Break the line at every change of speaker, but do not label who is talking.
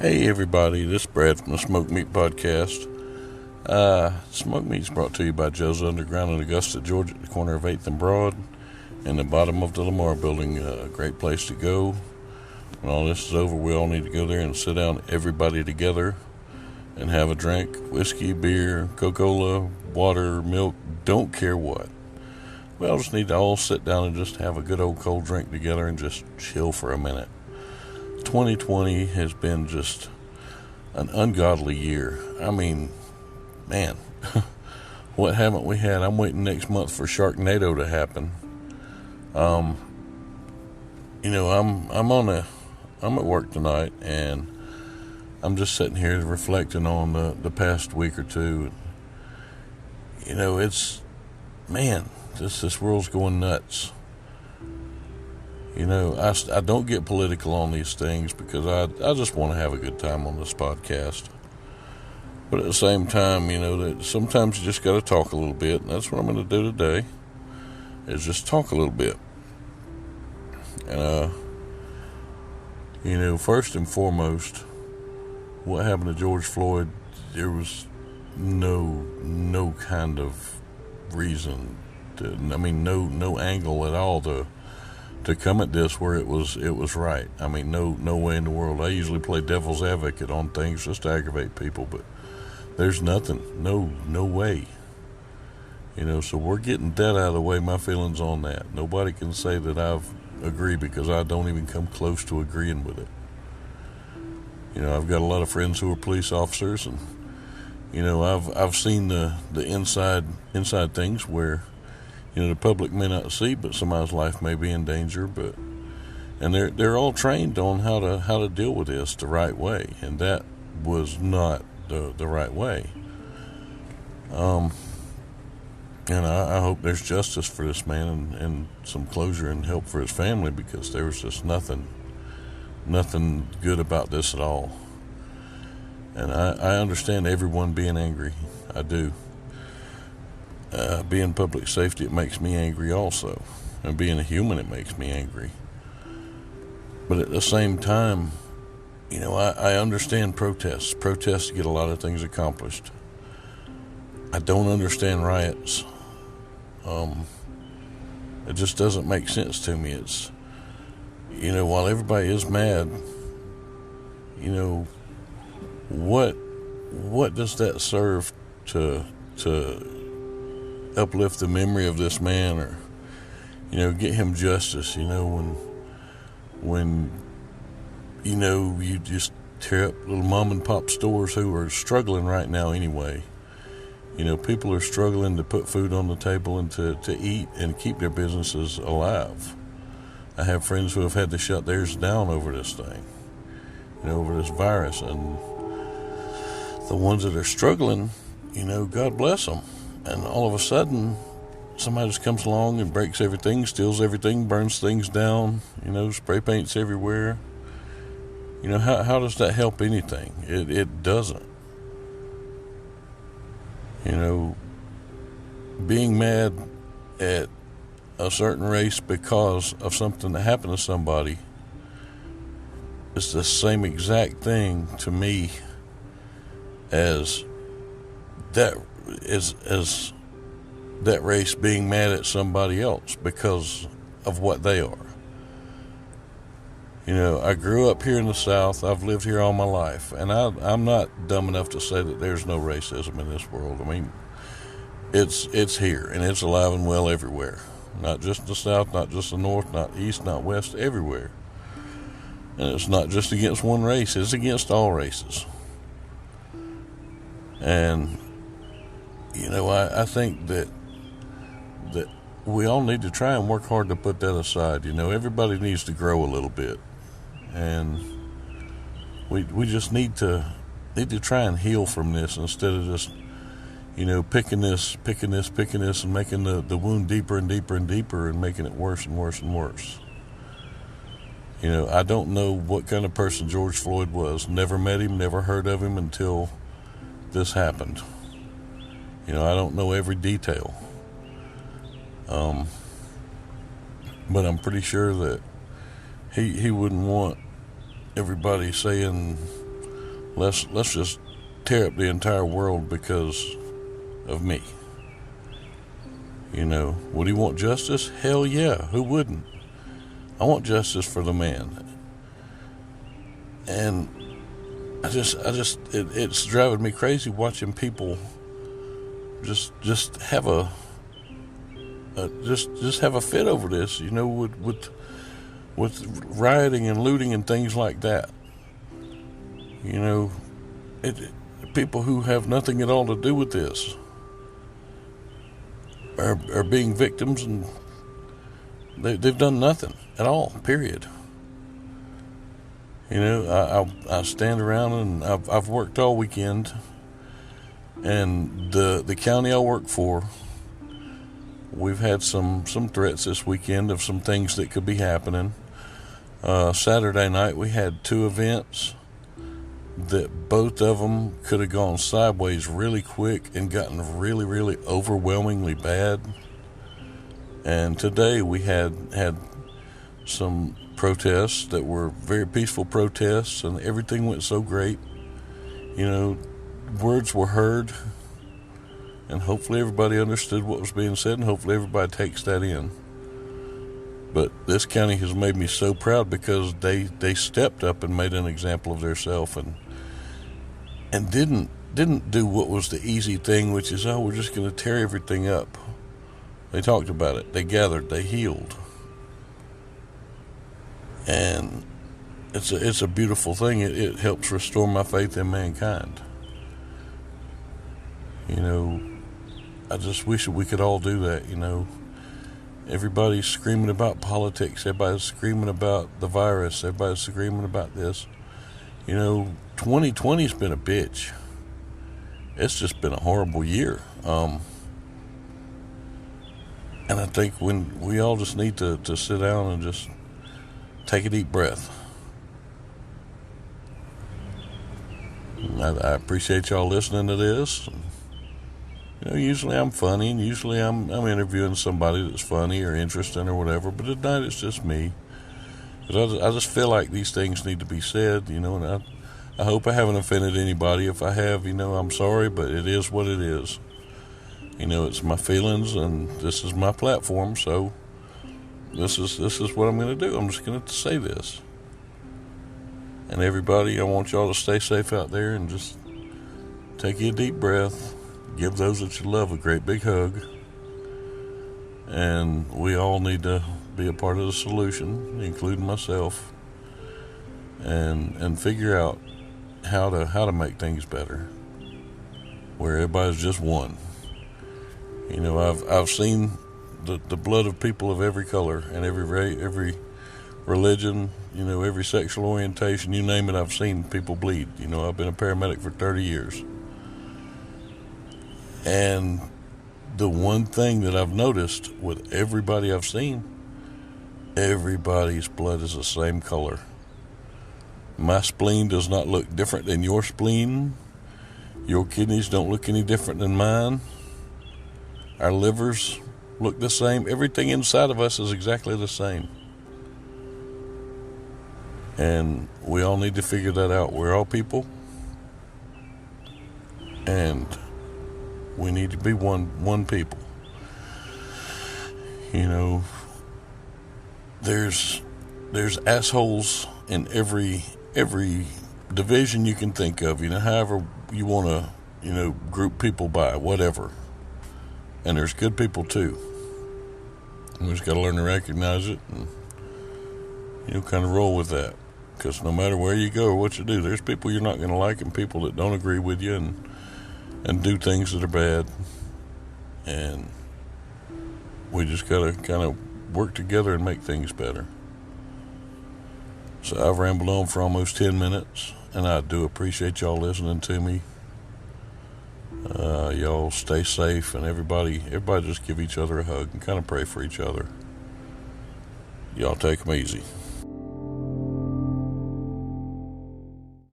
Hey everybody, this is Brad from the Smoke Meat Podcast. Smoke Meat is brought to you by Joe's Underground in Augusta, Georgia, at the corner of 8th and Broad, in the bottom of the Lamar Building. A great place to go. When all this is over, we all need to go there and sit down, everybody together, and have a drink. Whiskey, beer, Coca-Cola, water, milk, don't care what. We all just need to all sit down and just have a good old cold drink together and just chill for a minute. 2020 has been just an ungodly year. I mean, man, what haven't we had? I'm waiting next month for Sharknado to happen. I'm at work tonight, and I'm just sitting here reflecting on the past week or two. This world's going nuts. I don't get political on these things because I just want to have a good time on this podcast. But at the same time, that sometimes you just got to talk a little bit, and that's what I'm going to do today, is just talk a little bit. And, first and foremost, what happened to George Floyd, there was no kind of reason no angle at all to come at this where it was right. I mean, no way in the world. I usually play devil's advocate on things just to aggravate people, but there's nothing, no way. So we're getting that out of the way, my feelings on that. Nobody can say that I've agreed because I don't even come close to agreeing with it. I've got a lot of friends who are police officers, and I've seen the inside things where the public may not see, but somebody's life may be in danger. And they're all trained on how to deal with this the right way, and that was not the right way. And I hope there's justice for this man and some closure and help for his family, because there was just nothing good about this at all. And I understand everyone being angry. I do. Being public safety, it makes me angry also. And being a human, it makes me angry. But at the same time, I understand protests. Protests get a lot of things accomplished. I don't understand riots. It just doesn't make sense to me. It's, while everybody is mad, what does that serve to uplift the memory of this man, or get him justice? When you just tear up little mom and pop stores who are struggling right now anyway. People are struggling to put food on the table and to eat and keep their businesses alive. I have friends who have had to shut theirs down over this thing, over this virus, and the ones that are struggling, God bless them. And all of a sudden, somebody just comes along and breaks everything, steals everything, burns things down, spray paints everywhere. How does that help anything? It doesn't. Being mad at a certain race because of something that happened to somebody is the same exact thing to me as that race being mad at somebody else because of what they are. I grew up here in the South. I've lived here all my life, and I'm not dumb enough to say that there's no racism in this world. I mean, it's here, and it's alive and well everywhere. Not just the South, not just the North, not East, not West, everywhere. And it's not just against one race, it's against all races. And I think that we all need to try and work hard to put that aside. Everybody needs to grow a little bit, and we just need to try and heal from this instead of just picking this and making the wound deeper and deeper and deeper and making it worse and worse and worse. I don't know what kind of person George Floyd was. Never met him, never heard of him until this happened. I don't know every detail. But I'm pretty sure that he wouldn't want everybody saying let's just tear up the entire world because of me. Would he want justice? Hell yeah, who wouldn't? I want justice for the man. And it's driving me crazy watching people just have a fit over this, with rioting and looting and things like that. People who have nothing at all to do with this are being victims, and they've done nothing at all, period. I stand around, and I've worked all weekend, and the county I work for, we've had some threats this weekend of some things that could be happening. Saturday night we had 2 events that both of them could have gone sideways really quick and gotten really, really overwhelmingly bad. And today we had some protests that were very peaceful protests, and everything went so great. Words were heard, and hopefully everybody understood what was being said, and hopefully everybody takes that in. But this county has made me so proud because they stepped up and made an example of themselves, and didn't do what was the easy thing, which is, we're just going to tear everything up. They talked about it. They gathered. They healed. And it's a beautiful thing. It helps restore my faith in mankind. I just wish that we could all do that. Everybody's screaming about politics. Everybody's screaming about the virus. Everybody's screaming about this. 2020's been a bitch. It's just been a horrible year. And I think when we all just need to sit down and just take a deep breath. I appreciate y'all listening to this. Usually I'm funny, and usually I'm interviewing somebody that's funny or interesting or whatever, but tonight it's just me. But I just feel like these things need to be said, and I hope I haven't offended anybody. If I have, I'm sorry, but it is what it is. It's my feelings, and this is my platform, so this is what I'm going to do. I'm just going to say this. And everybody, I want y'all to stay safe out there, and just take a deep breath. Give those that you love a great big hug. And we all need to be a part of the solution, including myself, and figure out how to make things better, where everybody's just one. I've seen the blood of people of every color and every race, every religion, every sexual orientation, you name it. I've seen people bleed. I've been a paramedic for 30 years. And the one thing that I've noticed with everybody I've seen, everybody's blood is the same color. My spleen does not look different than your spleen. Your kidneys don't look any different than mine. Our livers look the same. Everything inside of us is exactly the same. And we all need to figure that out. We're all people. And we need to be one people. There's assholes in every division you can think of. However you want to, group people by, whatever. And there's good people too. And we just got to learn to recognize it and, kind of roll with that. Because no matter where you go or what you do, there's people you're not going to like and people that don't agree with you and do things that are bad. And we just got to kind of work together and make things better. So I've rambled on for almost 10 minutes, and I do appreciate y'all listening to me. Y'all stay safe, and everybody just give each other a hug and kind of pray for each other. Y'all take them easy.